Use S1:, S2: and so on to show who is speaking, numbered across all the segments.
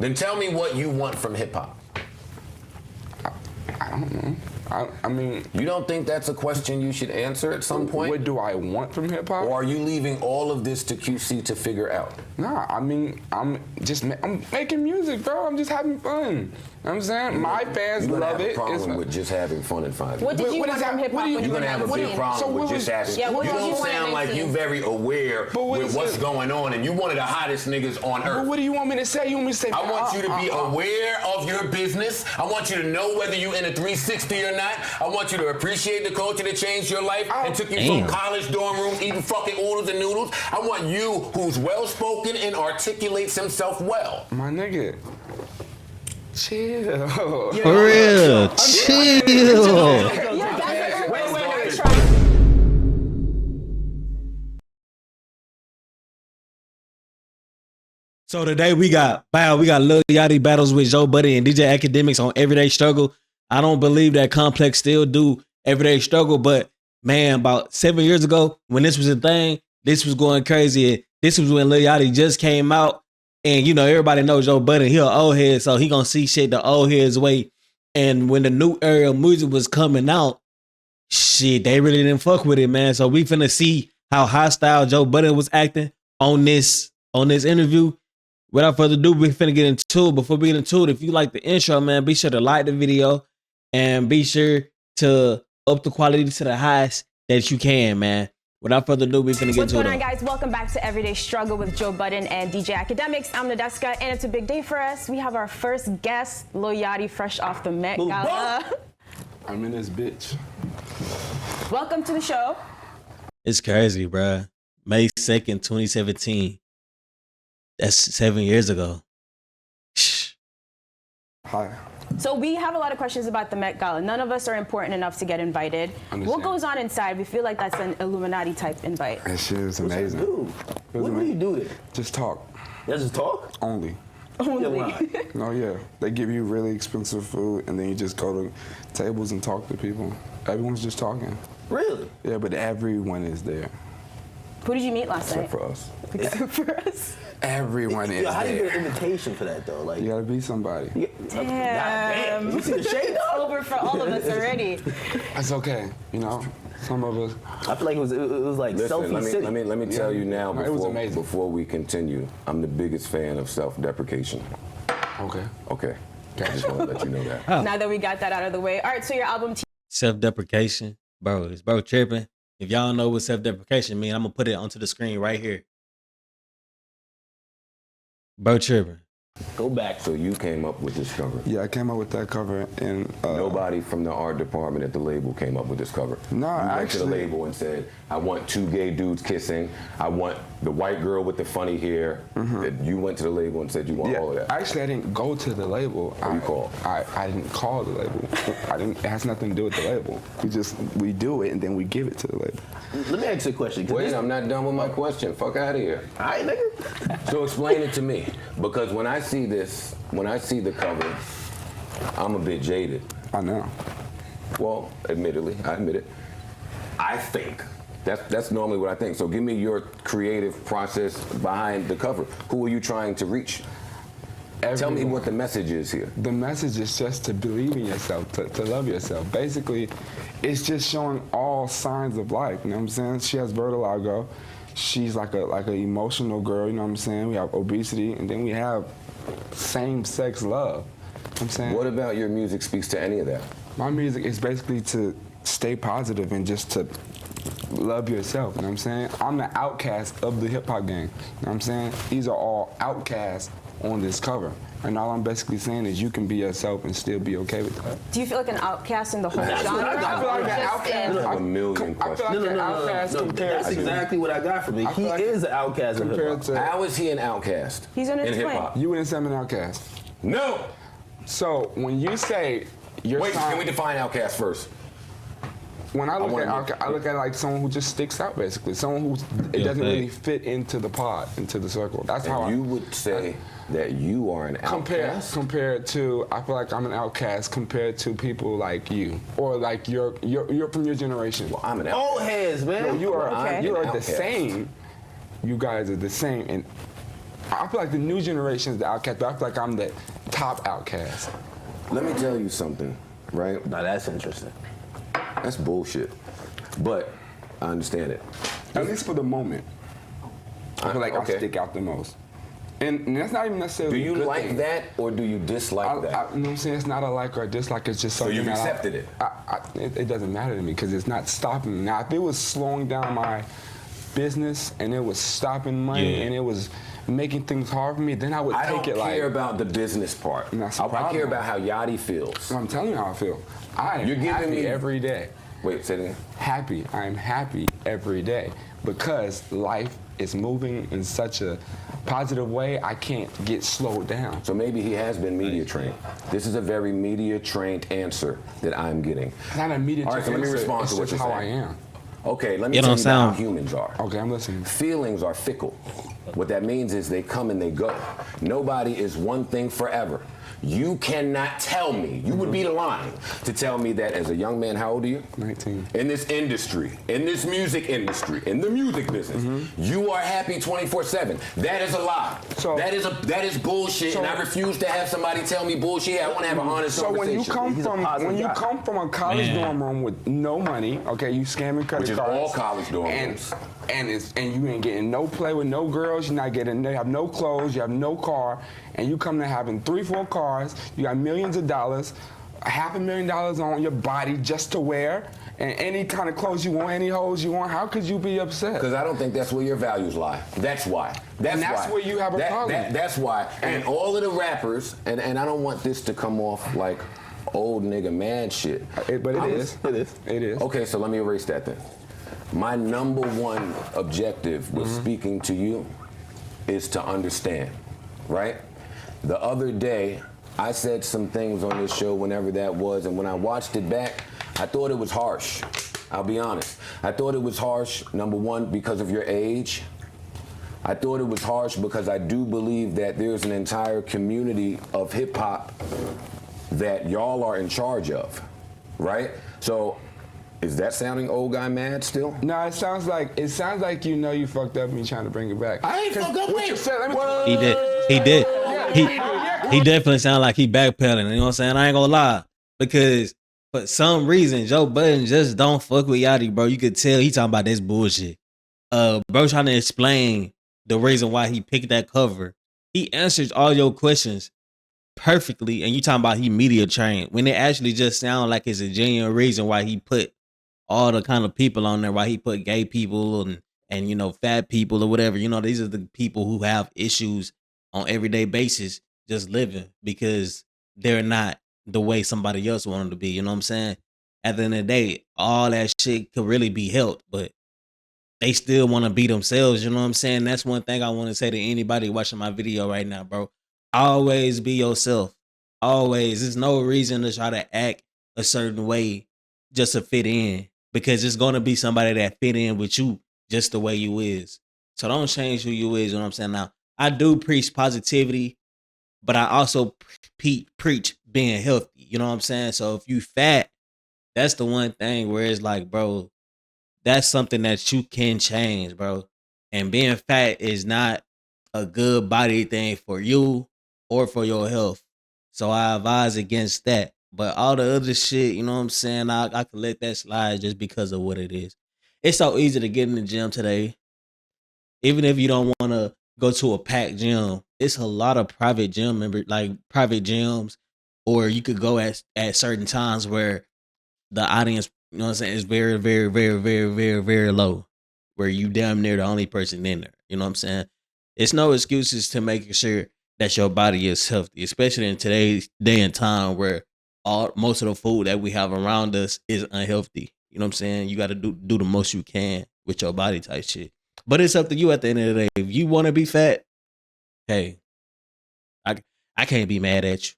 S1: Then tell me what you want from hip hop.
S2: I don't know. I mean,
S1: you don't think that's a question you should answer at some point?
S2: What do I want from hip hop?
S1: Or are you leaving all of this to QC to figure out?
S2: Nah, I mean, I'm making music, bro. I'm just having fun. You know what I'm saying? My fans love it.
S1: You're gonna have a problem with just having fun and finding.
S3: What did you want from hip hop?
S1: You're gonna have a big problem with just having.
S3: Yeah,
S1: you don't sound like you very aware with what's going on, and you one of the hottest niggas on earth.
S2: But what do you want me to say? You want me to say?
S1: I want you to be aware of your business. I want you to know whether you're in a 360 or not. I want you to appreciate the culture that changed your life and took you from college dorm room eating fucking oodles and noodles. I want you who's well spoken and articulates himself well.
S2: My nigga. Chill.
S4: For real. Chill. So today we got Lil Yachty battles with Joe Budden and DJ Akademiks on Everyday Struggle. I don't believe that Complex still do Everyday Struggle, but man, about 7 years ago when this was a thing, this was going crazy. This was when Lil Yachty just came out. And, you know, everybody knows Joe Budden. He an old head, so he gonna see shit the old head's way. And when the new era of music was coming out, shit, they really didn't fuck with it, man. So we finna see how hostile Joe Budden was acting on this interview. Without further ado, we finna get into it. Before we get into it, if you like the intro, man, be sure to like the video and be sure to up the quality to the highest that you can, man. Without further ado, we finna get into it.
S3: What's going on, guys? Welcome back to Everyday Struggle with Joe Budden and DJ Akademiks. I'm Nadeska, and it's a big day for us. We have our first guest, Lil Yachty, fresh off the Met Gala.
S2: I'm in this bitch.
S3: Welcome to the show.
S4: It's crazy, bruh. May 2nd, 2017. That's 7 years ago.
S2: Hi.
S3: So we have a lot of questions about the Met Gala. None of us are important enough to get invited. What goes on inside? We feel like that's an Illuminati type invite.
S2: That shit is amazing.
S5: What do you do there?
S2: Just talk.
S5: Yeah, just talk?
S2: Only. No, yeah. They give you really expensive food, and then you just go to tables and talk to people. Everyone's just talking.
S5: Really?
S2: Yeah, but everyone is there.
S3: Who did you meet last night?
S2: Except for us.
S3: Except for us.
S2: Everyone is
S5: How do you
S2: there.
S5: get an invitation for that, though? Like,
S2: You gotta be somebody.
S3: Damn.
S5: You see the shade,
S3: It's over for all of us already.
S2: That's okay, you know? Some of us.
S5: I feel like it was like
S1: Listen,
S5: selfie city.
S1: let me tell you now
S2: No, it was amazing.
S1: before we continue, I'm the biggest fan of self-deprecation.
S2: Okay.
S1: Okay. I just want to let you know that.
S3: Now that we got that out of the way. All right, so your album
S4: Self-deprecation. Bro, is bro tripping? If y'all know what self-deprecation mean, I'm gonna put it onto the screen right here. Bro tripping.
S5: Go back.
S1: So you came up with this cover.
S2: Yeah, I came up with that cover, and
S1: Nobody from the art department at the label came up with this cover.
S2: No,
S1: you went to the
S2: actually-
S1: label and said, I want two gay dudes kissing. I want the white girl with the funny hair. That you went to the label and said you want all of that.
S2: Actually, I didn't go to the label.
S1: You called?
S2: I didn't call the label. It has nothing to do with the label. We do it, and then we give it to the label.
S5: Let me ask you a question.
S1: Wait, I'm not done with my question. Fuck out of here.
S5: All right, nigga.
S1: So explain it to me, because when I see this, when I see the cover, I'm a bit jaded.
S2: I know.
S1: Well, admittedly, I admit it. I think that's normally what I think. So give me your creative process behind the cover. Who are you trying to reach? Tell me what the message is here.
S2: The message is just to believe in yourself, to love yourself. Basically, it's just showing all signs of life. You know what I'm saying? She has vitiligo. She's like an emotional girl. You know what I'm saying? We have obesity, and then we have same-sex love. You know what I'm saying?
S1: What about your music speaks to any of that?
S2: My music is basically to stay positive and just to love yourself, you know what I'm saying? I'm the outcast of the hip hop game, you know what I'm saying? These are all outcasts on this cover. And all I'm basically saying is you can be yourself and still be okay with that.
S3: Do you feel like an outcast in the whole genre?
S2: I feel like an outcast.
S1: I have a million
S2: I feel
S1: questions.
S2: like an outcast compared
S5: That's
S2: to
S5: exactly what I got from it. He
S2: like
S5: is an outcast in hip
S2: compared
S5: hop.
S2: to
S1: How is he an outcast?
S3: He's gonna
S1: in hip
S3: explain.
S1: hop.
S2: you wouldn't say I'm an outcast.
S1: No.
S2: So when you say you're
S1: Wait, can we define outcast first?
S2: when I look
S1: wanna
S2: at outcast, I look at like someone who just sticks out, basically. Someone who it doesn't really fit into the pod, into the circle. That's how
S1: You would say that you are an outcast?
S2: compared to, I feel like I'm an outcast compared to people like you, or like you're from your generation.
S1: Well, I'm an outcast.
S5: Old heads, man.
S2: You are
S1: I'm
S2: you
S1: an
S2: are the
S1: outcast.
S2: same. You guys are the same, and I feel like the new generation is the outcast, but I feel like I'm the top outcast.
S6: Let me tell you something, right?
S5: Now that's interesting.
S6: That's bullshit. But I understand it.
S2: At least for the moment. I feel like I stick out the most. And that's not even necessarily
S6: Do you
S2: a good
S6: like
S2: thing.
S6: that or do you dislike that?
S2: You know what I'm saying? It's not a like or a dislike. It's just something
S6: you've
S2: that
S6: accepted it?
S2: It doesn't matter to me because it's not stopping me. Now, if it was slowing down my business and it was stopping money and it was making things hard for me, then I would take it like...
S6: I don't care about the business part. I care about how Yachty feels.
S2: I'm telling you how I feel. I am happy every day.
S6: Wait, say that again.
S2: Happy. I am happy every day because life is moving in such a positive way, I can't get slowed down.
S6: So maybe he has been media trained. This is a very media trained answer that I'm getting.
S2: It's not a media trained answer.
S6: All right, so let me respond to what you're saying.
S2: It's how I am.
S6: Okay, let me tell you about how humans are.
S2: Okay, I'm listening.
S6: Feelings are fickle. What that means is they come and they go. Nobody is one thing forever. You cannot tell me, you would be lying to tell me that as a young man, how old are you?
S2: 19.
S6: In this industry, in this music industry, in the music business, you are happy 24/7. That is a lie.
S2: So,
S6: that is bullshit, and I refuse to have somebody tell me bullshit. I want to have an honest conversation.
S2: So when you come from a college dorm room with no money, okay, you scamming credit cards.
S6: Which is all college dorm rooms.
S2: And you ain't getting no play with no girls, you have no clothes, you have no car, and you come to having 3-4 cars, you got millions of dollars, $500,000 on your body just to wear, and any kind of clothes you want, any hoes you want, how could you be upset?
S6: Because I don't think that's where your values lie. That's why.
S2: That's where you have a problem.
S6: That's why. And all of the rappers, and I don't want this to come off like old nigga man shit.
S2: But it is. It is.
S6: Okay, so let me erase that then. My number one objective with speaking to you is to understand, right? The other day, I said some things on this show, whenever that was, and when I watched it back, I thought it was harsh. I'll be honest. I thought it was harsh, number one, because of your age. I thought it was harsh because I do believe that there's an entire community of hip hop that y'all are in charge of, right? So, is that sounding old guy mad still?
S2: No, it sounds like you know you fucked up and you're trying to bring it back.
S6: I ain't fucked up.
S2: What you said?
S4: He did. He definitely sounded like he backpedaling. You know what I'm saying? I ain't gonna lie, because for some reason Joe Budden just don't fuck with Yachty, bro. You could tell he talking about this bullshit. Bro, trying to explain the reason why he picked that cover. He answers all your questions perfectly, and you talking about he media trained when it actually just sounds like it's a genuine reason why he put all the kind of people on there, why he put gay people and you know, fat people or whatever. You know, these are the people who have issues on everyday basis just living because they're not the way somebody else want them to be. You know what I'm saying? At the end of the day, all that shit could really be helped, but they still want to be themselves. You know what I'm saying? That's one thing I want to say to anybody watching my video right now, bro. Always be yourself. Always. There's no reason to try to act a certain way just to fit in, because it's going to be somebody that fit in with you just the way you is. So don't change who you is. You know what I'm saying? Now, I do preach positivity, but I also preach being healthy. You know what I'm saying? So if you fat, that's the one thing where it's like, bro, that's something that you can change, bro. And being fat is not a good body thing for you or for your health. So I advise against that. But all the other shit, you know what I'm saying? I can let that slide just because of what it is. It's so easy to get in the gym today. Even if you don't want to go to a packed gym, it's a lot of private gym private gyms, or you could go at certain times where the audience, you know what I'm saying, is very, very, very, very, very, very low, where you damn near the only person in there. You know what I'm saying? It's no excuses to making sure that your body is healthy, especially in today's day and time where most of the food that we have around us is unhealthy. You know what I'm saying? You got to do the most you can with your body type shit. But it's up to you at the end of the day. If you want to be fat, hey, I can't be mad at you.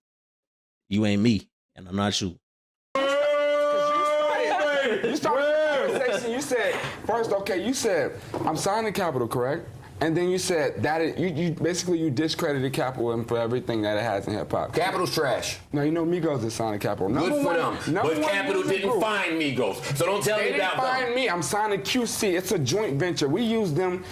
S4: You ain't me, and I'm not you.
S2: You started the conversation. You said first, okay. You said I'm signing Capital, correct? And then you said that you basically discredited Capital for everything that it has in hip hop.
S6: Capital's trash.
S2: No, you know Migos is signing Capital.
S6: Good for them. But Capital didn't find Migos. So don't tell me about them.
S2: They didn't find me. I'm signing QC. It's a joint venture. We use them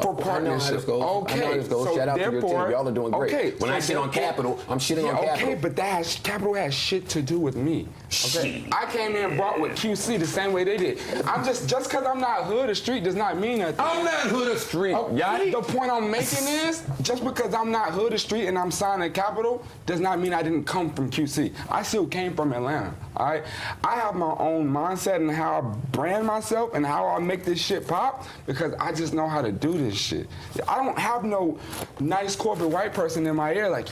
S2: for
S6: I know how
S2: partnership.
S6: this goes.
S2: Okay,
S6: I know how this goes.
S2: so
S6: Shout out to your
S2: therefore,
S6: team. Y'all are doing great.
S2: Okay,
S6: when I shit on Capital, I'm shitting on Capital.
S2: Okay, but Capital has shit to do with me. Okay, I came in and brought with QC the same way they did. I'm just because I'm not hood or street does not mean nothing.
S6: I'm not hood or street. Yachty.
S2: The point I'm making is just because I'm not hood or street and I'm signing Capital does not mean I didn't come from QC. I still came from Atlanta. All right, I have my own mindset and how I brand myself and how I make this shit pop because I just know how to do this shit. I don't have no nice corporate white person in my ear like.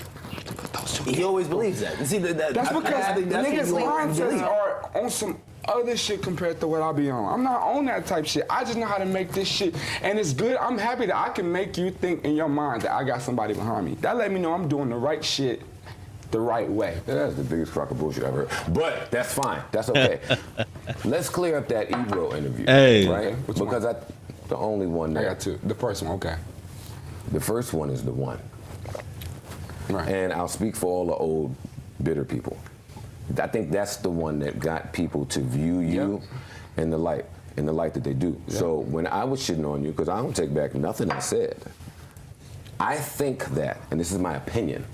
S5: He always believes that. You see,
S2: That's because the niggas' mindsets are on some other shit compared to what I be on. I'm not on that type shit. I just know how to make this shit, and it's good. I'm happy that I can make you think in your mind that I got somebody behind me. That let me know I'm doing the right shit the right way.
S6: Yeah, that's the biggest crock of bullshit I've heard. But that's fine. That's okay. Let's clear up that Ebro interview.
S4: Hey.
S6: Right? Because the only one there.
S2: I got two. The first one, okay.
S6: The first one is the one.
S2: Right.
S6: And I'll speak for all the old bitter people. I think that's the one that got people to view you in the light that they do. Yep. So when I was shitting on you, because I don't take back nothing I said, I think that, and this is my opinion,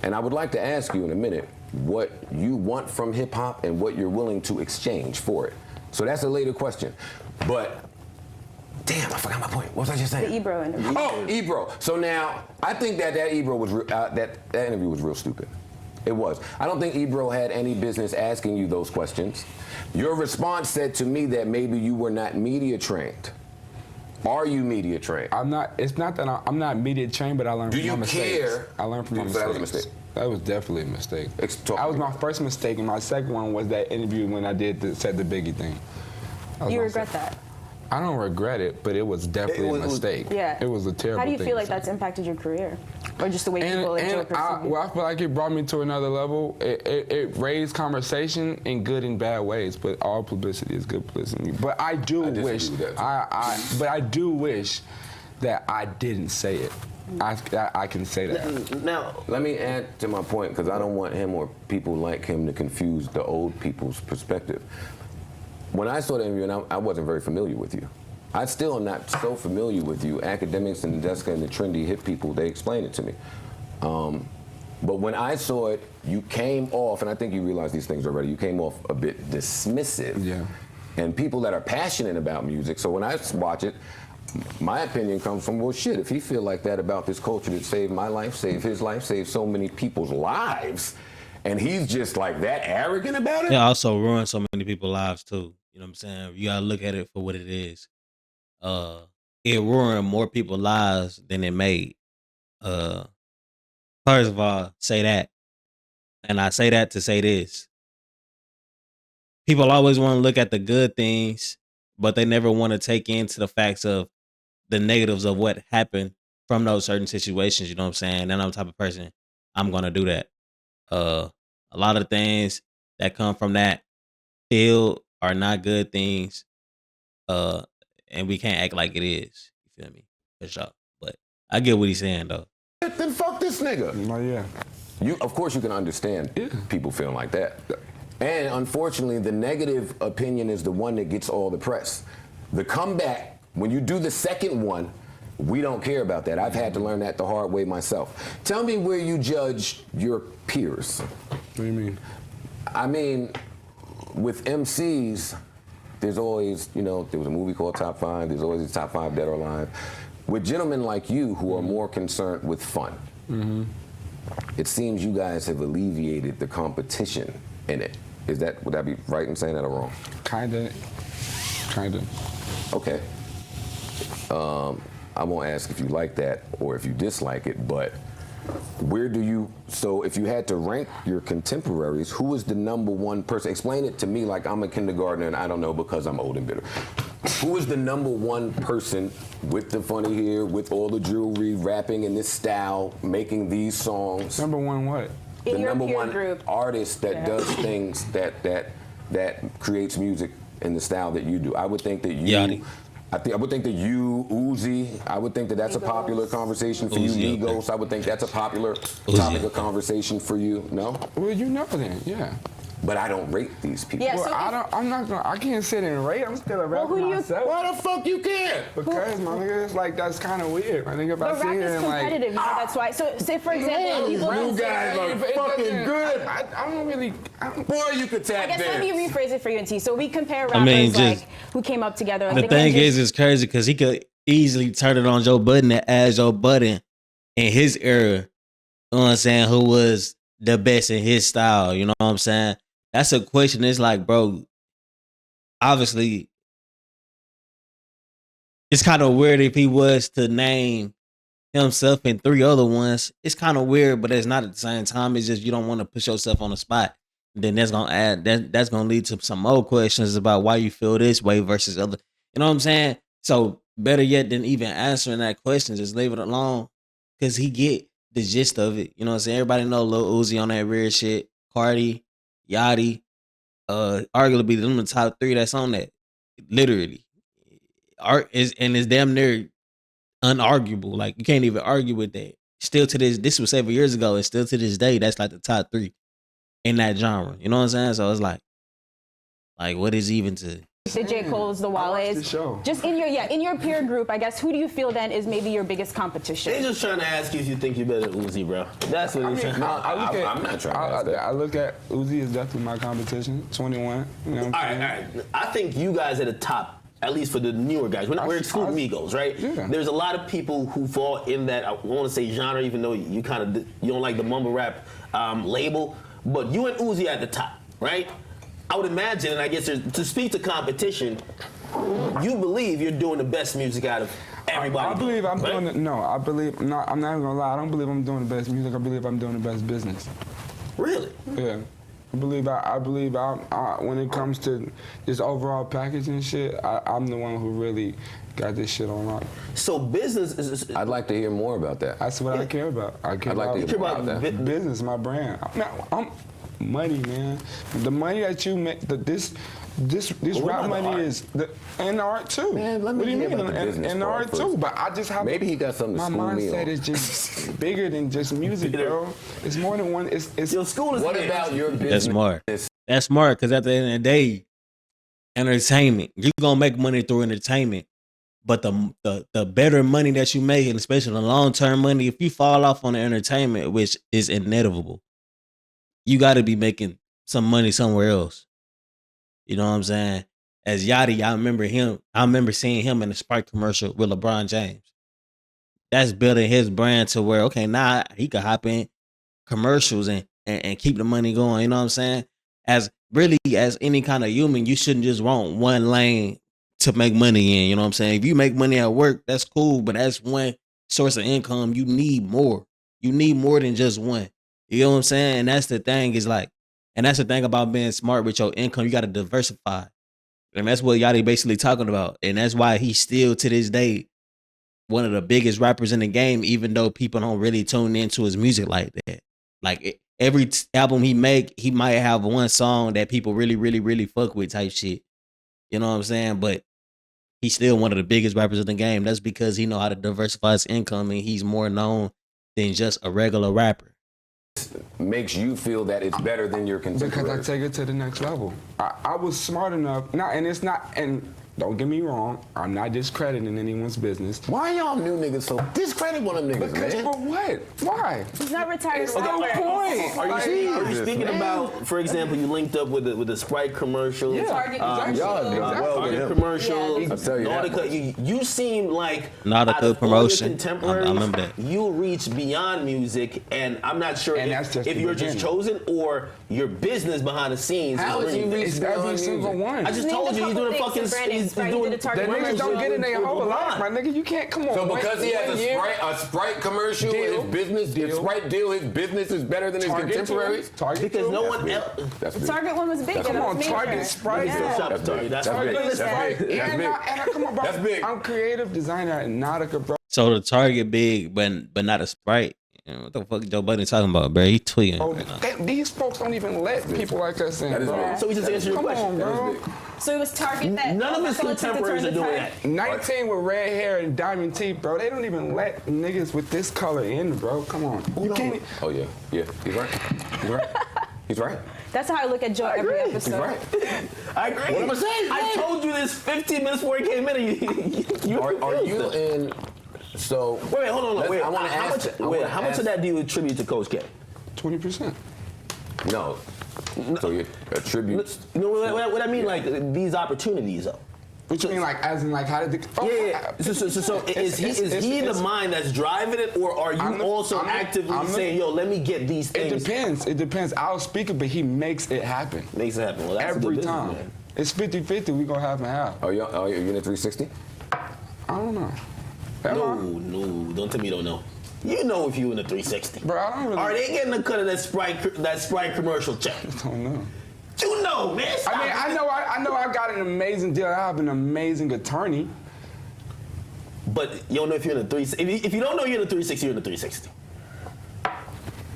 S6: and I would like to ask you in a minute what you want from hip hop and what you're willing to exchange for it. So that's a later question. But damn, I forgot my point. What was I just saying?
S3: The Ebro interview.
S6: Oh, Ebro. So now I think that Ebro was that interview was real stupid. It was. I don't think Ebro had any business asking you those questions. Your response said to me that maybe you were not media trained. Are you media trained?
S2: I'm not. It's not that I'm not media trained, but I learned from my mistakes.
S6: Do you care?
S2: I learned from my mistakes.
S6: That was a mistake.
S2: That was definitely a mistake. That was my first mistake, and my second one was that interview when I said the Biggie thing.
S3: You regret that?
S2: I don't regret it, but it was definitely a mistake.
S3: Yeah.
S2: It was a terrible thing.
S3: How do you feel like that's impacted your career? Or just the way people enjoy perceiving you?
S2: I feel like it brought me to another level. It raised conversation in good and bad ways, but all publicity is good publicity. But I do wish, but I do wish that I didn't say it. I can say that.
S5: Now,
S6: let me add to my point, because I don't want him or people like him to confuse the old people's perspective. When I saw the interview, and I wasn't very familiar with you. I still am not so familiar with you. Akademiks and Deska and the trendy hip people, they explained it to me. But when I saw it, you came off, and I think you realize these things already, you came off a bit dismissive.
S2: Yeah.
S6: And people that are passionate about music, so when I watch it, my opinion comes from, well, shit, if he feel like that about this culture that saved my life, saved his life, saved so many people's lives, and he's just like that arrogant about it?
S4: It also ruined so many people's lives too. You know what I'm saying? You gotta look at it for what it is. It ruined more people's lives than it made. First of all, say that. And I say that to say this. People always want to look at the good things, but they never want to take into the facts of the negatives of what happened from those certain situations. You know what I'm saying? And I'm the type of person, I'm gonna do that. A lot of things that come from that field are not good things. And we can't act like it is. You feel me? For sure. But I get what he's saying though.
S6: Then fuck this nigga.
S2: Oh yeah.
S6: Of course you can understand people feeling like that. And unfortunately, the negative opinion is the one that gets all the press. The comeback, when you do the second one, we don't care about that. I've had to learn that the hard way myself. Tell me where you judge your peers.
S2: What do you mean?
S6: I mean, with MCs, there's always, there was a movie called Top 5, there's always a Top 5 Dead or Alive. With gentlemen like you who are more concerned with fun, it seems you guys have alleviated the competition in it. Would that be right in saying that or wrong? Kinda. Okay. I won't ask if you like that or if you dislike it, but so if you had to rank your contemporaries, who is the number one person? Explain it to me like I'm a kindergartner and I don't know because I'm old and bitter. Who is the number one person with the funny hair, with all the jewelry, rapping in this style, making these songs?
S2: Number one what?
S6: The number one artist that does things that creates music in the style that you do. I would think that you.
S4: Yachty.
S6: I would think that you, Uzi, I would think that that's a popular conversation for
S4: Uzi,
S6: you. Migos, I would think that's a popular topic of conversation for you. No?
S2: Well, you know then, yeah.
S6: but I don't rate these people.
S3: Yeah,
S2: Well, I can't sit and rate. I'm still a rapper
S3: who do you-
S2: myself.
S6: Why the fuck you can't?
S2: Because my nigga, it's like that's kind of weird. My nigga, if
S3: But
S2: I
S3: rap
S2: sit
S3: is
S2: here and like,
S3: competitive, you know, that's why. So, say for example, people
S6: you
S3: don't say-
S6: guys are
S2: it
S6: fucking
S2: doesn't-
S6: good.
S2: I don't really.
S6: Boy, you could tap
S3: I guess let
S6: dance.
S3: me rephrase it for you and T. So we compare rappers
S4: I mean,
S3: like who came up together.
S4: The thing is, it's crazy because he could easily turn it on Joe Budden and add Joe Budden in his era. You know what I'm saying? Who was the best in his style? You know what I'm saying? That's a question. It's like, bro, obviously, it's kind of weird if he was to name himself and 3 other ones. It's kind of weird, but it's not at the same time. It's just you don't want to put yourself on the spot. Then that's gonna add that's gonna lead to some more questions about why you feel this way versus other. You know what I'm saying? So better yet than even answering that question, just leave it alone, cause he get the gist of it. You know what I'm saying? Everybody know Lil Uzi on that weird shit. Cardi, Yachty, arguably them the top 3 that's on that. Literally, art is and it's damn near unarguable. Like you can't even argue with that. Still to this was 7 years ago, and still to this day, that's like the top 3 in that genre. You know what I'm saying? So it's like what is even to?
S3: The J. Cole's, the
S2: I watched
S3: Wale's.
S2: the show.
S3: Just in your peer group, I guess, who do you feel then is maybe your biggest competition?
S5: They just trying to ask you if you think you're better than Uzi, bro. That's what he's trying.
S6: I'm not trying to ask that.
S2: I look at Uzi as definitely my competition. 21. You know what I'm
S5: All
S2: saying?
S5: right. I think you guys at the top, at least for the newer guys. We're excluding Migos, right?
S2: Yeah.
S5: There's a lot of people who fall in that, I want to say genre, even though you don't like the mumble rap label. But you and Uzi at the top, right? I would imagine, and I guess to speak to competition, you believe you're doing the best music out of everybody.
S2: I believe I'm
S5: right?
S2: doing it. No, I believe. No, I'm not even gonna lie. I don't believe I'm doing the best music. I believe I'm doing the best business.
S5: Really?
S2: Yeah. I believe when it comes to this overall package and shit, I'm the one who really got this shit on lock.
S5: So business is.
S6: I'd like to hear more about that.
S2: That's what I care about. I care
S6: I'd like to
S2: about,
S6: hear more about that.
S2: business, my brand. I'm money, man. The money that you make, this rap money is and art too.
S6: Man, let me
S2: what do you
S6: hear
S2: mean?
S6: about the business
S2: And
S6: part
S2: art
S6: first.
S2: too. But I just have
S6: Maybe he got something to
S2: my
S6: school me
S2: mindset
S6: on.
S2: is just bigger than just music, bro. It's more than one. It's
S5: Your school is.
S6: What about your business?
S4: That's smart. That's smart because at the end of the day, entertainment. You're gonna make money through entertainment. But the better money that you make, and especially the long-term money, if you fall off on the entertainment, which is inevitable, you gotta be making some money somewhere else. You know what I'm saying? As Yachty, I remember seeing him in a Sprite commercial with LeBron James. That's building his brand to where, okay, now he can hop in commercials and keep the money going. You know what I'm saying? As any kind of human, you shouldn't just want one lane to make money in. You know what I'm saying? If you make money at work, that's cool, but that's one source of income. You need more. You need more than just one. You know what I'm saying? And that's the thing and that's the thing about being smart with your income. You got to diversify. And that's what Yachty basically talking about. And that's why he's still to this day one of the biggest rappers in the game, even though people don't really tune into his music like that. Like every album he make, he might have one song that people really, really, really fuck with type shit. You know what I'm saying? But he's still one of the biggest rappers in the game. That's because he know how to diversify his income and he's more known than just a regular rapper.
S6: Makes you feel that it's better than your contemporaries.
S2: because I take it to the next level. I was smart enough. And don't get me wrong, I'm not discrediting anyone's business.
S6: Why y'all new niggas so discredit one of them niggas,
S2: Because
S6: man?
S2: for what? Why?
S3: He's not retired.
S2: It's no point.
S5: Are you
S6: Jesus,
S5: speaking
S6: man.
S5: about, for example, you linked up with the Sprite commercial?
S2: Yeah.
S3: Target
S2: Exactly.
S6: Y'all do well with
S5: Target
S6: him.
S5: commercial.
S3: Yeah.
S6: I'll tell you that
S5: Nautica, you seem like
S4: Nautica
S5: out of all your
S4: promotion.
S5: contemporaries,
S4: I remember that.
S5: you reach beyond music, and I'm not sure
S2: And that's just
S5: if
S2: the
S5: you're just
S2: beginning.
S5: chosen or your business behind the scenes.
S6: How
S5: is
S6: is he
S5: really-
S6: reached
S2: It's
S6: beyond
S2: every
S6: music?
S2: single one.
S5: I just
S3: Name
S5: told
S3: a
S5: you he's
S3: couple
S5: doing a
S3: things
S5: fucking.
S3: in branding.
S5: He's
S3: Right, he
S5: doing
S3: did a Target
S2: The niggas
S3: commercial.
S2: don't get in their whole life, my
S5: Line.
S2: nigga. You can't come on.
S6: So
S2: one-
S6: because he has
S2: one
S6: a
S2: year-
S6: Sprite commercial,
S2: Deal.
S6: his business, his
S2: Deal.
S6: Sprite deal, his business is better than his
S2: Target
S6: contemporaries?
S2: too. Target
S5: Because
S2: too.
S5: no
S6: That's
S5: one
S6: big.
S5: else.
S6: That's
S3: The
S6: big.
S3: Target one was big.
S6: That's
S3: and
S2: Come
S3: it
S2: on,
S3: was
S2: Target,
S3: major.
S2: Sprite.
S3: Yeah.
S5: Shop Target. That's
S6: That's
S5: right.
S6: big.
S2: Target,
S6: That's
S2: Sprite.
S6: big. That's
S2: And
S6: big.
S2: I come on, bro.
S6: That's big.
S2: I'm creative designer at Nautica, bro.
S4: So the Target big, but not a Sprite. You know, what the fuck Joe Budden talking about, bro? He tweeting.
S2: Oh,
S4: right now.
S2: these folks don't even let people like us in,
S6: That is
S2: bro.
S6: big.
S5: So we just answered your
S2: Come
S5: question.
S2: on,
S6: That
S2: bro.
S6: is big.
S3: So it was Target that.
S5: None of his
S3: so it took to
S5: contemporaries
S3: turn
S5: are
S3: the
S5: doing
S3: tide.
S5: that.
S2: 19 with red hair and diamond teeth, bro. They don't even let niggas with this color in, bro. Come on. You can't.
S6: Oh yeah, yeah. He's right. He's right. He's right.
S3: That's how I look at Joe every episode.
S1: Right.
S5: I agree.
S1: What am I saying?
S5: I told you this 15 minutes before he came in. And you
S6: Are you in? So
S5: wait, hold on. Wait,
S6: I want to ask.
S5: how much of that do you attribute to Coach K?
S2: 20%.
S6: No. So you attribute.
S5: You know what I mean? Like these opportunities, though.
S2: What you mean, like, as in, like, how did the...
S5: Yeah. So is he the mind that's driving it, or are you also actively saying, yo, let me get these things?
S2: It depends. I'll speak it, but he makes it happen.
S5: Makes it happen. Well, that's
S2: every
S5: a good
S2: time.
S5: business, man.
S2: It's 50-50. We gonna have and have.
S6: Are you in a 360?
S2: I don't know.
S5: No, don't tell me you don't know. You know if you in a 360.
S2: Bro, I don't really...
S5: Are they getting a cut of that Sprite commercial check?
S2: I don't know.
S5: You know, man. Stop.
S2: I mean, I know I got an amazing deal. I have an amazing attorney.
S5: But you don't know if you're in a 360. If you don't know you're in a 360, you're in a 360.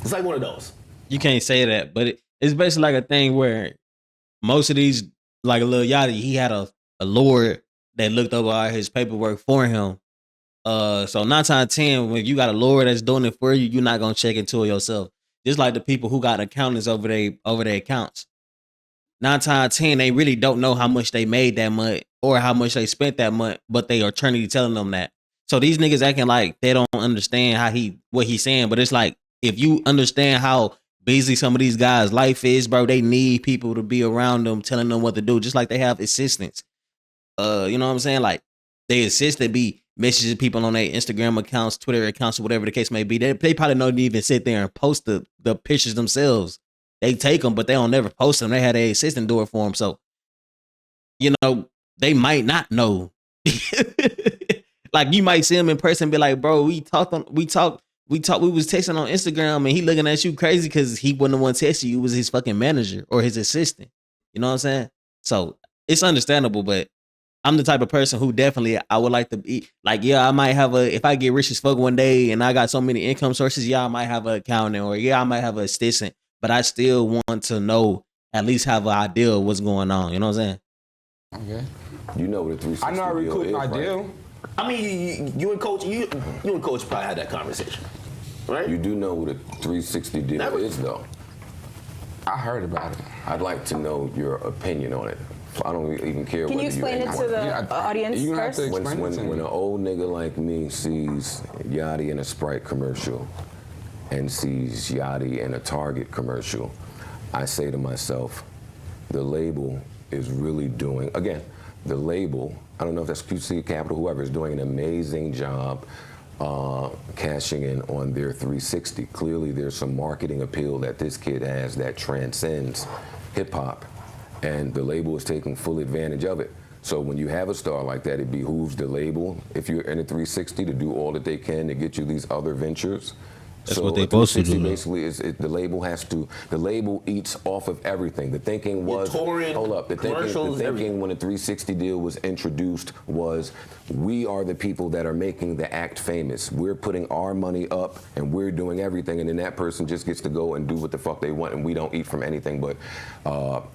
S5: It's like one of those.
S4: You can't say that, but it's basically like a thing where most of these, like Lil Yachty, he had a lawyer that looked over all his paperwork for him. So 9 times out of 10, when you got a lawyer that's doing it for you, you're not gonna check into it yourself. Just like the people who got accountants over their accounts. 9 times out of 10, they really don't know how much they made that month or how much they spent that month, but they attorney telling them that. So these niggas acting like they don't understand what he's saying, but it's like, if you understand how busy some of these guys' life is, bro, they need people to be around them telling them what to do, just like they have assistants. You know what I'm saying? Like, they assistant be messaging people on their Instagram accounts, Twitter accounts, or whatever the case may be. They probably don't even sit there and post the pictures themselves. They take them, but they don't never post them. They had their assistant do it for them. So, you know, they might not know. Like, you might see them in person and be like, bro, we was texting on Instagram and he looking at you crazy because he wasn't the one texting you. It was his fucking manager or his assistant. You know what I'm saying? So it's understandable, but I'm the type of person who definitely, I would like to be like, yeah, I might have if I get rich as fuck one day and I got so many income sources, yeah, I might have an accountant or yeah, I might have an assistant, but I still want to know, at least have an idea of what's going on. You know what I'm saying?
S2: Okay.
S6: You know what a 360
S2: I know I
S6: deal
S2: recouped
S6: is,
S2: my
S6: right?
S2: deal.
S5: I mean, you and Coach probably had that conversation, right?
S6: You do know what a 360 deal is, though.
S2: I heard about it.
S6: I'd like to know your opinion on it. I don't even care
S3: Can
S6: whether
S3: you explain it to the audience
S2: you have
S3: first?
S2: to explain it to me.
S6: When an old nigga like me sees Yachty in a Sprite commercial and sees Yachty in a Target commercial, I say to myself, the label is really doing, again, the label, I don't know if that's QC Capital, whoever, is doing an amazing job cashing in on their 360. Clearly there's some marketing appeal that this kid has that transcends hip hop, and the label is taking full advantage of it. So when you have a star like that, it behooves the label, if you're in a 360, to do all that they can to get you these other ventures.
S4: That's
S6: so
S4: what they supposed to do.
S6: Basically, the label eats off of everything. The thinking was, the thinking when a 360 deal was introduced was, we are the people that are making the act famous. We're putting our money up and we're doing everything, and then that person just gets to go and do what the fuck they want, and we don't eat from anything but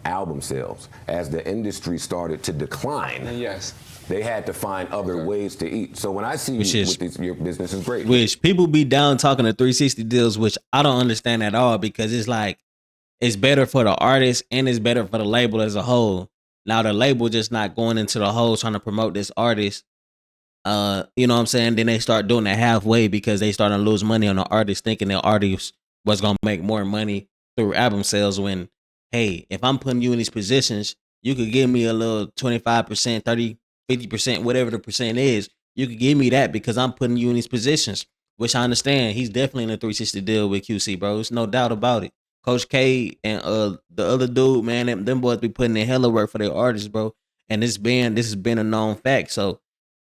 S6: album sales. As the industry started to decline,
S2: yes,
S6: they had to find other ways to eat. So when I see your business is great.
S4: Which people be down talking to 360 deals, which I don't understand at all, because it's like, it's better for the artist and it's better for the label as a whole. Now the label just not going into the hole trying to promote this artist. You know what I'm saying? Then they start doing it halfway because they starting to lose money on the artist, thinking the artist was going to make more money through album sales, when, hey, if I'm putting you in these positions, you could give me a little 25%, 30%, 50%, whatever the percent is, you could give me that because I'm putting you in these positions, which I understand. He's definitely in a 360 deal with QC, bro. There's no doubt about it. Coach K and the other dude, man, them boys be putting in hella work for their artists, bro. And this has been a known fact. So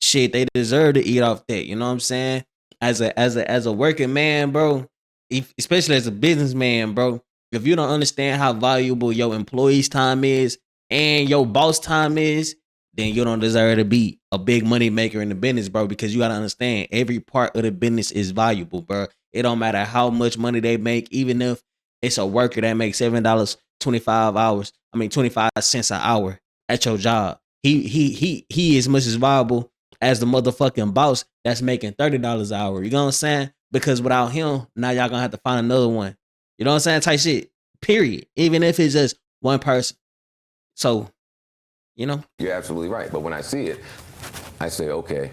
S4: shit, they deserve to eat off that. You know what I'm saying? As a working man, bro, especially as a businessman, bro, if you don't understand how valuable your employees' time is and your boss time is, then you don't deserve to be a big money maker in the business, bro, because you got to understand every part of the business is valuable, bro. It don't matter how much money they make, even if it's a worker that makes $7 25 cents an hour at your job. He is much as valuable as the motherfucking boss that's making $30 an hour. You know what I'm saying? Because without him, now y'all gonna have to find another one. You know what I'm saying? Type shit. period. Even if it's just one person. So, you know.
S6: You're absolutely right. But when I see it, I say, okay,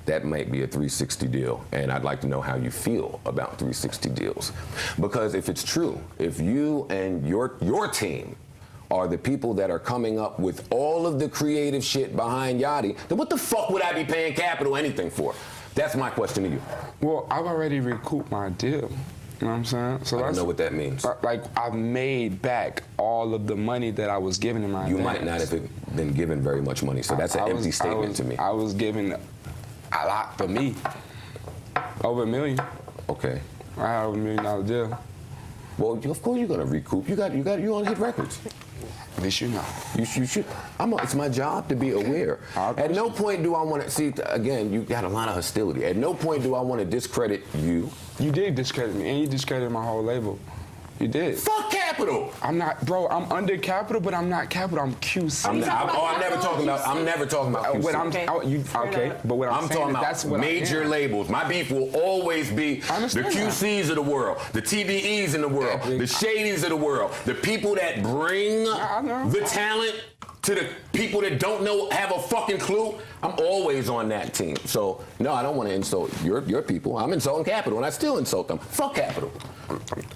S6: that might be a 360 deal, and I'd like to know how you feel about 360 deals. Because if it's true, if you and your team are the people that are coming up with all of the creative shit behind Yachty, then what the fuck would I be paying Capital anything for? That's my question to you.
S2: Well, I've already recouped my deal. You know what I'm saying? So
S6: I don't know what that means.
S2: Like, I've made back all of the money that I was given in my
S6: You
S2: advance.
S6: might not have been given very much money, so that's an empty statement to me.
S2: I was given a lot for me. Over $1 million.
S6: Okay.
S2: I had over $1 million deal.
S6: Well, of course you're gonna recoup. You on hit records.
S2: At least you know.
S6: You should. It's my job to be aware. At no point do I want to see. Again, you got a lot of hostility. At no point do I want to discredit you.
S2: You did discredit me, and you discredited my whole label. You did.
S6: Fuck Capital.
S2: I'm not, bro. I'm under Capital, but I'm not Capital. I'm QC.
S6: I'm never talking about QC.
S2: What I'm
S6: talking about major labels. My beef will always be the QCs of the world, the TVEs in the world, the Shadys of the world, the people that bring the talent to the people that don't have a fucking clue. I'm always on that team. So no, I don't want to insult your people. I'm insulting Capital, and I still insult them. Fuck Capital.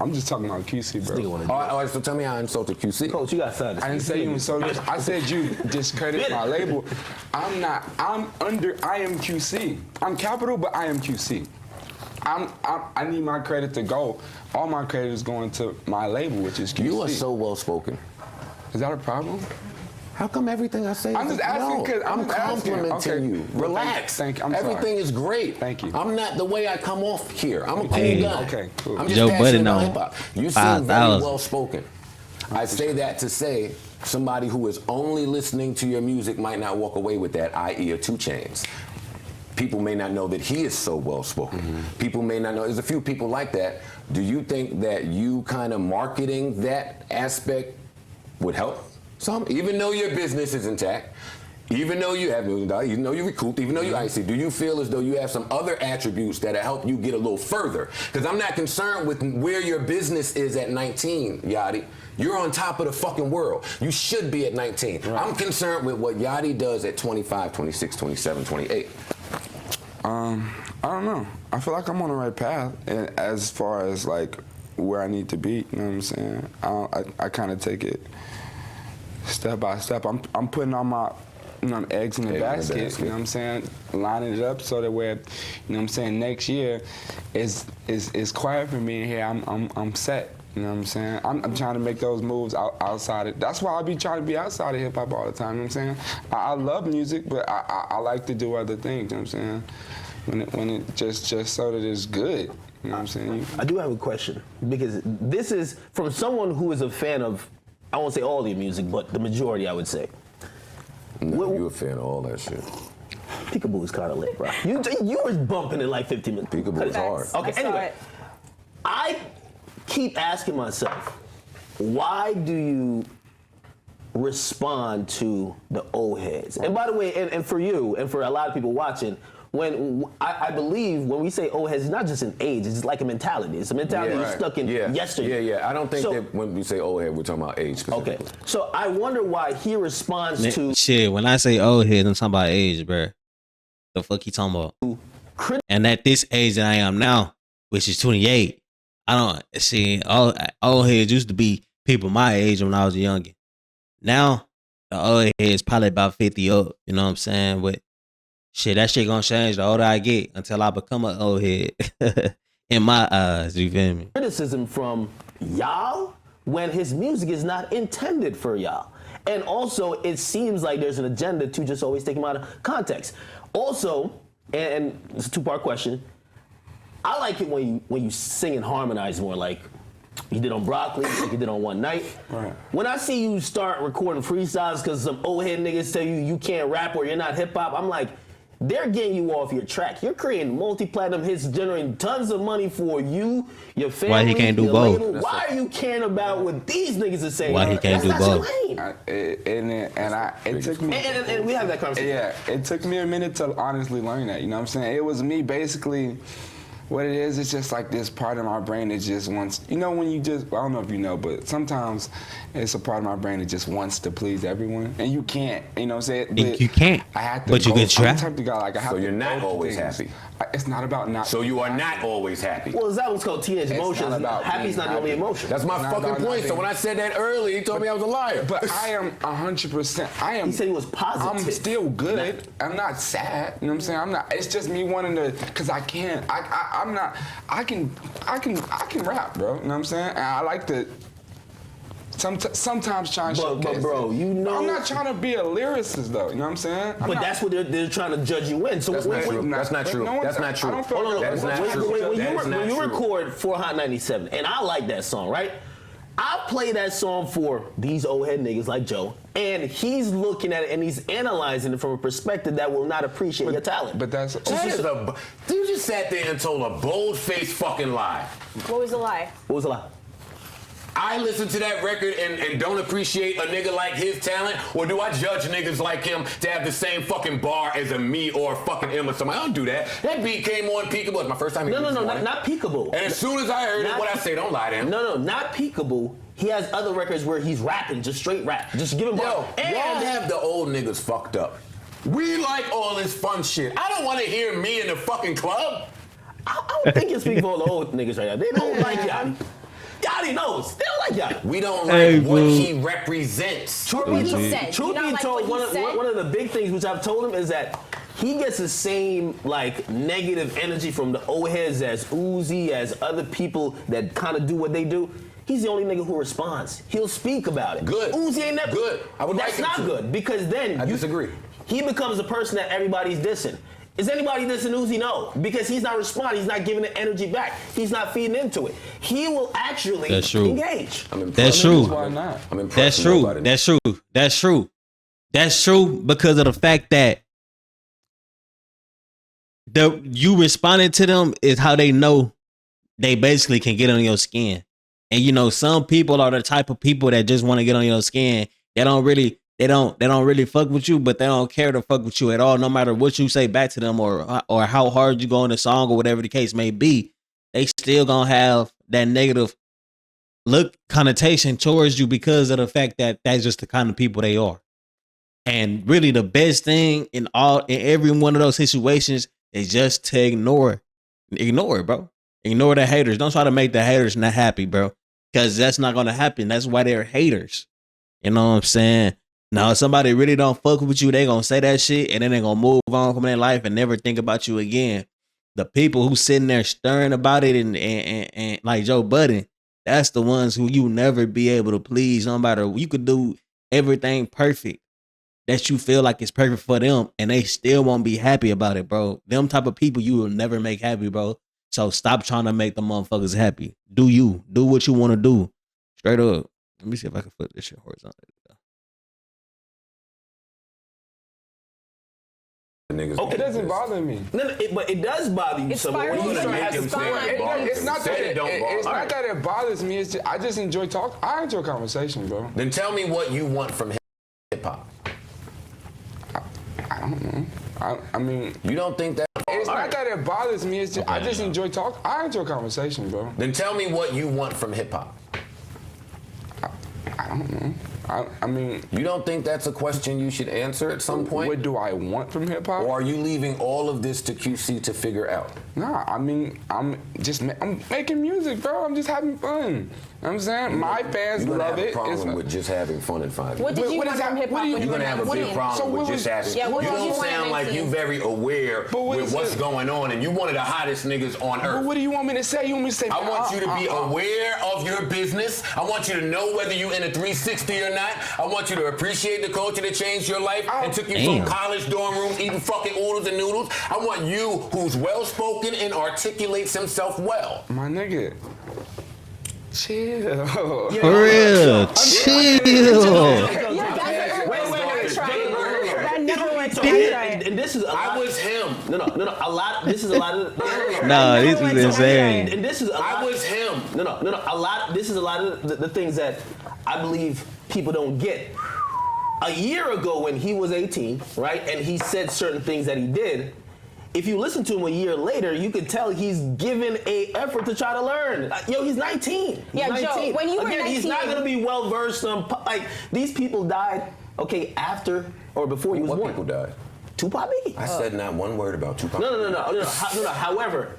S2: I'm just talking about QC, bro.
S6: All right, so tell me how I insulted QC.
S5: Coach, you got something.
S2: I didn't say you insulted. I said you discredit my label. I am QC. I'm Capital, but I am QC. I need my credit to go. All my credit is going to my label, which is QC.
S6: You are so well spoken.
S2: Is that a problem?
S6: How come everything I say?
S2: I'm just asking because
S6: I'm complimenting you. Relax.
S2: Thank you.
S6: Everything is great.
S2: Thank you.
S6: I'm not the way I come off here. I'm a cool guy.
S2: Okay, cool.
S6: I'm just
S4: Joe
S6: passionate
S4: Budden
S6: about
S4: on
S6: hip-hop. You seem very well spoken. I say that to say somebody who is only listening to your music might not walk away with that, i.e. a 2 Chainz. People may not know that he is so well spoken. Mm-hmm. People may not know. There's a few people like that. Do you think that you kind of marketing that aspect would help? Some, even though your business is intact, even though you have $1 million, even though you recouped, even though you icy, do you feel as though you have some other attributes that'll help you get a little further? Because I'm not concerned with where your business is at 19, Yachty. You're on top of the fucking world. You should be at 19. Right. I'm concerned with what Yachty does at 25, 26, 27, 28.
S2: I don't know. I feel like I'm on the right path as far as like where I need to be. You know what I'm saying? I kind of take it step by step. I'm putting all my eggs in the basket. You know what I'm saying? Lining it up so that way, you know what I'm saying, next year is quiet for me in here. I'm set. You know what I'm saying? I'm trying to make those moves outside it. That's why I be trying to be outside of hip hop all the time. You know what I'm saying? I love music, but I like to do other things. You know what I'm saying? When it just so that it's good. You know what I'm saying?
S5: I do have a question because this is from someone who is a fan of, I won't say all your music, but the majority, I would say.
S6: No, you a fan of all that shit.
S5: Peekaboo is kind of lit, bro. You was bumping it like 15 minutes.
S6: Peekaboo is hard.
S5: Okay, anyway. I keep asking myself, why do you respond to the old heads? And by the way, and for you, and for a lot of people watching, when I believe when we say old heads, it's not just an age, it's like a mentality. It's a mentality you're stuck in yesterday.
S6: Yeah. I don't think that when we say old head, we're talking about age specifically.
S5: Okay. So I wonder why he responds to
S4: shit. When I say old head, I'm talking about age, bro. The fuck you talking about? And at this age that I am now, which is 28, I don't see old heads used to be people my age when I was younger. Now the old head is probably about 50 up. You know what I'm saying? But shit, that shit gonna change the older I get until I become an old head. In my eyes, you feel me?
S5: Criticism from y'all when his music is not intended for y'all. And also, it seems like there's an agenda to just always take him out of context. Also, and it's a 2-part question, I like it when you sing and harmonize more, like you did on Broccoli, like you did on One Night.
S2: Right.
S5: When I see you start recording freestyles because some old head niggas tell you can't rap or you're not hip hop, I'm like, they're getting you off your track. You're creating multi-platinum hits, generating tons of money for you, your family.
S4: Why he can't do both?
S5: Label. Why are you caring about what these niggas are saying?
S4: Why he can't do both?
S2: It took me.
S5: And we have that conversation.
S2: Yeah, it took me a minute to honestly learn that. You know what I'm saying? It was me basically What it is, it's just like this part of my brain that just wants, you know, when you just, I don't know if you know, but sometimes it's a part of my brain that just wants to please everyone, and you can't, you know what I'm saying? But
S4: you can't,
S2: I have to
S4: but you can try.
S2: I'm the type of guy, like, I have
S6: So
S2: to
S6: you're not always
S2: things.
S6: happy.
S2: It's not about not.
S6: So you are not always happy.
S5: Well, that was called teenage emotions.
S2: not about
S5: Happy's
S2: being
S5: not the only
S2: happy.
S5: emotion.
S6: That's my
S2: Not
S6: fucking
S2: about
S6: point.
S2: nothing.
S6: So when I said that earlier, he told me I was a liar.
S2: But I am 100%. I am.
S5: He said he was positive.
S2: I'm still good. I'm not sad. You know what I'm saying? I'm not. It's just me wanting to, cause I can't. I'm not. I can rap, bro. You know what I'm saying? And I like to. Sometimes try and showcase.
S5: But bro, you know,
S2: I'm not trying to be a lyricist though. You know what I'm saying?
S5: But that's what they're trying to judge you in. So
S6: That's not true. That's not true. That's not true.
S2: I don't feel
S5: Hold on,
S6: That is not true.
S5: When you record for Hot 97, and I like that song, right? I play that song for these old head niggas like Joe, and he's looking at it and he's analyzing it from a perspective that will not appreciate your talent.
S2: But that's.
S1: You just sat there and told a bold-faced fucking lie.
S3: What was the lie?
S5: What was the lie?
S1: I listen to that record and don't appreciate a nigga like his talent, or do I judge niggas like him to have the same fucking bar as a me or a fucking him or somebody? I don't do that. That beat came on Peekaboo. It's my first time hearing it.
S5: No, not Peekaboo.
S1: And as soon as I heard it, what I say, don't lie to him.
S5: No, not Peekaboo. He has other records where he's rapping, just straight rap. Just give him
S1: Yo,
S5: and
S1: y'all have the old niggas fucked up. We like all this fun shit. I don't want to hear me in the fucking club.
S5: I don't think you speak for all the old niggas right now. They don't like Yachty. Yachty knows. They don't like Yachty.
S1: We don't like
S4: Hey,
S1: what
S4: boo.
S1: he represents.
S3: What he said.
S5: Truth
S3: You don't
S5: be
S3: like
S5: told,
S3: what he said?
S5: one of the big things which I've told him is that he gets the same like negative energy from the old heads as Uzi, as other people that kind of do what they do. He's the only nigga who responds. He'll speak about it.
S1: Good.
S5: Uzi ain't never
S1: Good. I would
S5: That's
S1: like him
S5: not
S1: to.
S5: good because then
S1: I disagree.
S5: He becomes the person that everybody's dissing. Is anybody dissing Uzi? No, because he's not responding. He's not giving the energy back. He's not feeding into it. He will actually
S4: That's true.
S5: engage.
S4: That's true.
S2: Why not?
S6: I'm impressed
S4: That's
S6: with
S4: true.
S6: nobody.
S4: That's true. That's true. That's true because of the fact that you responding to them is how they know they basically can get on your skin. And you know, some people are the type of people that just want to get on your skin. They don't really fuck with you, but they don't care to fuck with you at all, no matter what you say back to them or how hard you go in the song or whatever the case may be. They still gonna have that negative look connotation towards you because of the fact that that's just the kind of people they are. And really the best thing in every one of those situations is just to ignore it, bro. Ignore the haters. Don't try to make the haters not happy, bro. Because that's not gonna happen. That's why they're haters. You know what I'm saying? Now, if somebody really don't fuck with you, they gonna say that shit and then they gonna move on from their life and never think about you again. The people who sitting there stirring about it and like Joe Budden, that's the ones who you never be able to please. No matter, you could do everything perfect that you feel like it's perfect for them and they still won't be happy about it, bro. Them type of people you will never make happy, bro. So stop trying to make the motherfuckers happy. Do you. Do what you want to do. Straight up. Let me see if I can flip this shit horizontally.
S5: Okay.
S2: It doesn't bother me.
S5: No, but it does bother you.
S3: It's
S5: So when
S3: spiraling
S5: you
S3: to
S5: start
S3: make
S5: having
S3: him
S5: fun,
S3: fun.
S2: It's not that
S1: Said it don't bother.
S2: it's not that it bothers me. It's just, I just enjoy talk. I enjoy conversation, bro.
S1: Then tell me what you want from hip hop.
S2: I don't know. I mean,
S1: You don't think that?
S2: it's not that it bothers me. It's just, I just enjoy talk. I enjoy conversation, bro.
S1: Then tell me what you want from hip hop.
S2: I don't know. I mean,
S1: You don't think that's a question you should answer at some point?
S2: what do I want from hip hop?
S1: Or are you leaving all of this to QC to figure out?
S2: Nah, I mean, I'm making music, bro. I'm just having fun. You know what I'm saying? My fans
S6: You're gonna
S2: love
S6: have a
S2: it.
S6: problem with just having fun in 5 years.
S3: What did you
S2: What
S3: want
S2: is
S3: from
S2: that-
S3: hip
S2: what
S3: hop
S2: do you-
S3: when
S1: You're
S3: you
S1: gonna
S3: were
S1: have a big
S3: 19?
S1: problem
S2: So
S1: with
S2: what
S1: just
S2: was-
S1: having.
S3: Yeah, what
S1: you
S3: was
S1: don't
S3: you
S1: sound
S3: wanting
S1: like
S3: to
S1: you
S3: see?
S1: very aware
S2: But what
S1: with
S2: is
S1: what's
S2: it?
S1: going on, and you one of the hottest niggas on
S2: But
S1: earth.
S2: what do you want me to say? You want me to say?
S1: I want you to be aware of your business. I want you to know whether you're in a 360 or not. I want you to appreciate the culture that changed your life and took you from college dorm rooms eating fucking oodles and noodles. I want you who's well-spoken and articulates himself well.
S2: My nigga, chill.
S4: For real. Chill.
S3: That never went to
S5: and this is a lot.
S1: I was him.
S5: No. A lot. This is a lot of.
S4: Nah, this is insane.
S5: And this is a lot.
S1: I was him.
S5: No. A lot. This is a lot of the things that I believe people don't get. A year ago, when he was 18, right, and he said certain things that he did, if you listen to him a year later, you could tell he's given a effort to try to learn. Yo, he's 19. He's
S3: Yeah,
S5: 19.
S3: Joe, when you were 19,
S5: he's not gonna be well versed on like these people died. Okay, after or before he was born.
S6: What people died?
S5: Tupac Biggie.
S6: I said not one word about Tupac.
S5: No. However,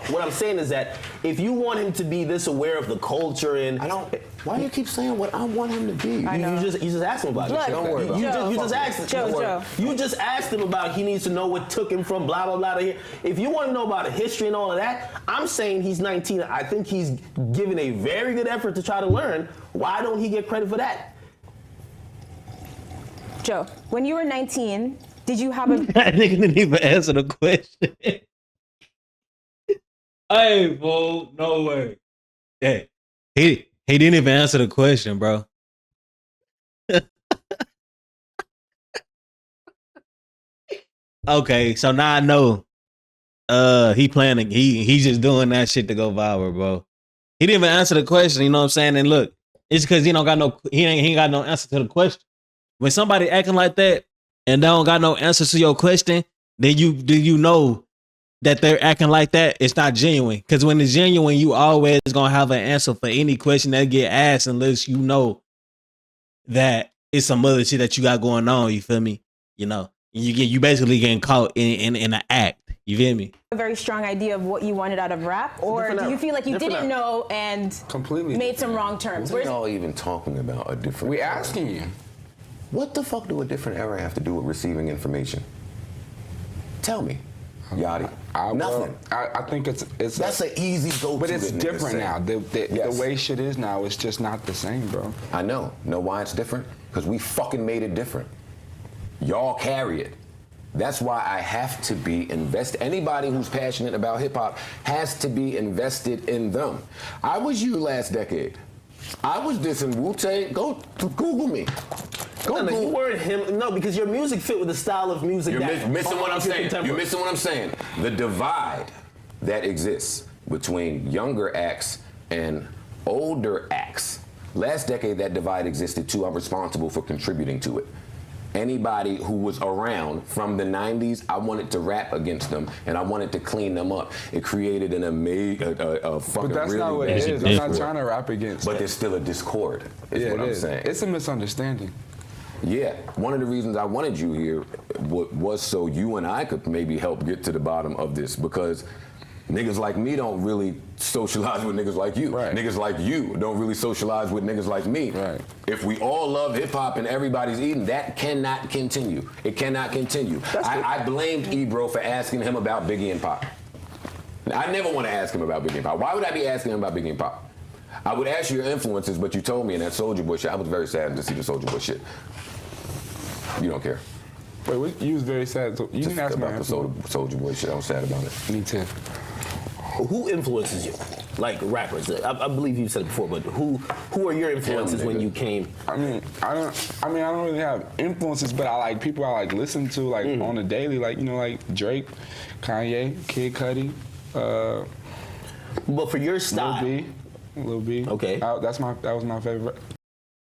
S5: what I'm saying is that if you want him to be this aware of the culture and
S6: I don't. Why do you keep saying what I want him to be?
S5: you just asked him about
S3: Look,
S5: it.
S6: Don't worry about it.
S5: You just asked him.
S3: Joe.
S5: You just asked him about he needs to know what took him from blah blah blah to here. If you want to know about the history and all of that, I'm saying he's 19. I think he's given a very good effort to try to learn. Why don't he get credit for that?
S3: Joe, when you were 19, did you have a...
S4: That nigga didn't even answer the question. Hey, bro, no way. Hey, he didn't even answer the question, bro. Okay, so now I know. He planning. He's just doing that shit to go viral, bro. He didn't even answer the question. You know what I'm saying? And look, it's because he ain't got no answer to the question. When somebody acting like that and they don't got no answer to your question, then you know that they're acting like that. It's not genuine. Because when it's genuine, you always gonna have an answer for any question that get asked, unless you know that it's some other shit that you got going on. You feel me? You know, you basically getting caught in an act. You feel me?
S3: a very strong idea of what you wanted out of rap, or do you feel like you didn't know and
S2: Completely
S3: made some wrong terms?
S6: We're all even talking about a different.
S2: We asking you.
S6: What the fuck do a different era have to do with receiving information? Tell me, Yachty. Nothing.
S2: I think it's
S6: That's an easy go-to.
S2: But it's
S6: that niggas
S2: different
S6: say.
S2: now. The
S6: Yes.
S2: way shit is now, it's just not the same, bro.
S6: I know. Know why it's different? Because we fucking made it different. Y'all carry it. That's why I have to be invested. Anybody who's passionate about hip hop has to be invested in them. I was you last decade. I was dissing Wu-Tang. Go to Google me. Go
S5: No,
S6: Google.
S5: you weren't him. No, because your music fit with the style of music.
S6: You're
S5: that
S6: missing what I'm saying.
S5: contemporary.
S6: You're missing what I'm saying. The divide that exists between younger acts and older acts. Last decade, that divide existed too. I'm responsible for contributing to it. Anybody who was around from the 90s, I wanted to rap against them, and I wanted to clean them up. It created a fucking
S2: But that's
S6: really
S2: not what
S6: bad
S2: it is. I'm not
S6: discord.
S2: trying to rap against.
S6: But there's still a discord, is
S2: yeah,
S6: what
S2: it
S6: I'm
S2: is.
S6: saying.
S2: It's a misunderstanding.
S6: Yeah, one of the reasons I wanted you here was so you and I could maybe help get to the bottom of this, because niggas like me don't really socialize with niggas like you.
S2: Right.
S6: Niggas like you don't really socialize with niggas like me.
S2: Right.
S6: If we all love hip hop and everybody's eating, that cannot continue. It cannot continue. I blamed Ebro for asking him about Biggie and Pop. I never want to ask him about Biggie and Pop. Why would I be asking him about Biggie and Pop? I would ask you your influences, but you told me in that Soulja Boy shit. I was very sad to see the Soulja Boy shit. You don't care.
S2: Wait, you was very sad. So you
S6: Just
S2: didn't ask
S6: about
S2: my
S6: the Soulja Boy shit. I was sad about it.
S2: Me too.
S5: Who influences you? Like rappers. I believe you said it before, but who are your influences when you came?
S2: I don't really have influences, but I like people I like listen to like on a daily, like, you know, like Drake, Kanye, Kid Cudi,
S5: But for your style,
S2: Lil B.
S5: Okay.
S2: That was my favorite.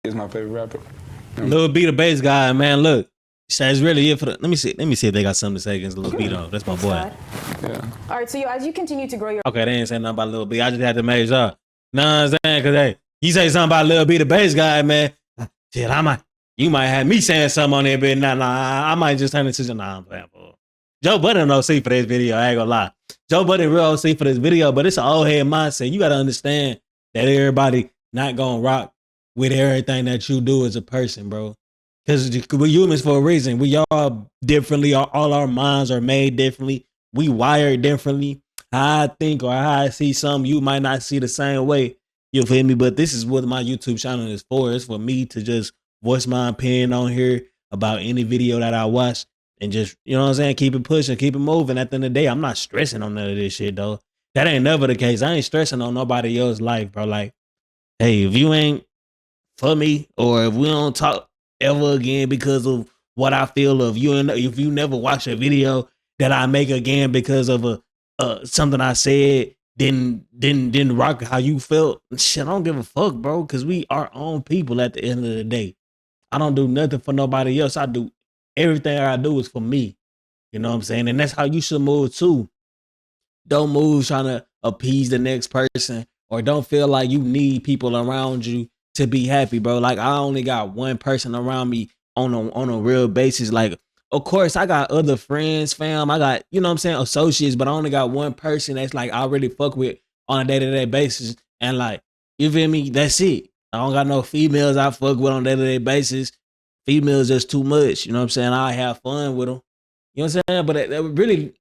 S2: Is my favorite rapper.
S4: Lil B, the bass guy, man. Look, that's really it for the. Let me see if they got something to say against Lil B though. That's my boy.
S2: Yeah.
S3: All right, so as you continue to grow your
S4: Okay, they ain't saying nothing about Lil B. I just had to make sure. Know what I'm saying? Cause hey, you say something about Lil B, the bass guy, man. Shit, you might have me saying something on there, but nah, I might just turn it to I'm playing for. Joe Budden OC for this video. I ain't gonna lie. Joe Budden real OC for this video, but it's an old head mindset. You gotta understand that everybody not gonna rock with everything that you do as a person, bro. Because we're humans for a reason. We all differently. All our minds are made differently. We wired differently. How I think or how I see something, you might not see the same way. You feel me? But this is what my YouTube channel is for. It's for me to just voice my opinion on here about any video that I watch and just, you know what I'm saying, keep it pushing, keep it moving. At the end of the day, I'm not stressing on none of this shit, though. That ain't never the case. I ain't stressing on nobody else's life, bro. Like, hey, if you ain't for me, or if we don't talk ever again because of what I feel of you, and if you never watch a video that I make again because of something I said, didn't rock how you felt, shit, I don't give a fuck, bro, because we are own people at the end of the day. I don't do nothing for nobody else. I do everything I do is for me. You know what I'm saying? And that's how you should move too. Don't move trying to appease the next person, or don't feel like you need people around you to be happy, bro. Like, I only got one person around me on a real basis. Like, of course, I got other friends, fam. I got, you know what I'm saying, associates, but I only got one person that's like I really fuck with on a day-to-day basis. And like, you feel me? That's it. I don't got no females I fuck with on a day-to-day basis. Females just too much. You know what I'm saying? I have fun with them. You know what I'm saying? But that really,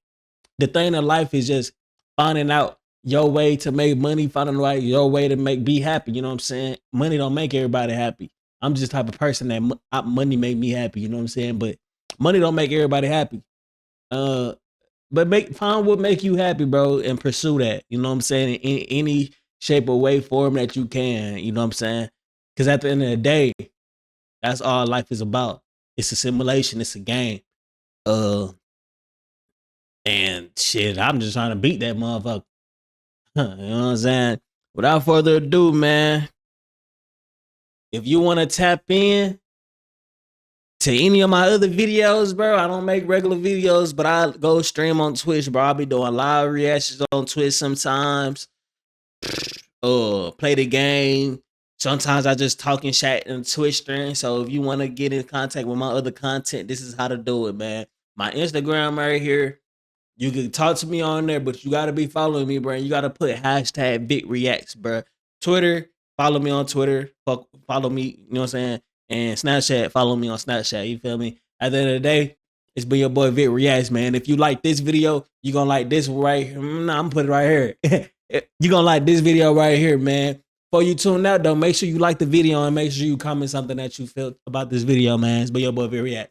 S4: the thing in life is just finding out your way to make money, finding out your way to be happy. You know what I'm saying? Money don't make everybody happy. I'm just the type of person that money make me happy. You know what I'm saying? But money don't make everybody happy. But find what make you happy, bro, and pursue that. You know what I'm saying? In any shape or way, form that you can. You know what I'm saying? Because at the end of the day, that's all life is about. It's a simulation. It's a game. And shit, I'm just trying to beat that motherfucker. You know what I'm saying? Without further ado, man, if you want to tap in to any of my other videos, bro, I don't make regular videos, but I go stream on Twitch, bro. I'll be doing live reactions on Twitch sometimes. Play the game. Sometimes I just talk and chat in Twitch stream. So if you want to get in contact with my other content, this is how to do it, man. My Instagram right here. You can talk to me on there, but you got to be following me, bro. You got to put hashtag VicReacts, bro. Twitter, follow me on Twitter. Follow me, you know what I'm saying? And Snapchat, follow me on Snapchat. You feel me? At the end of the day, it's been your boy VicReacts, man. If you like this video, you're going to like this right here. Nah, I'm going to put it right here. You're going to like this video right here, man. Before you tune out, though, make sure you like the video and make sure you comment something that you felt about this video, man. It's been your boy VicReacts.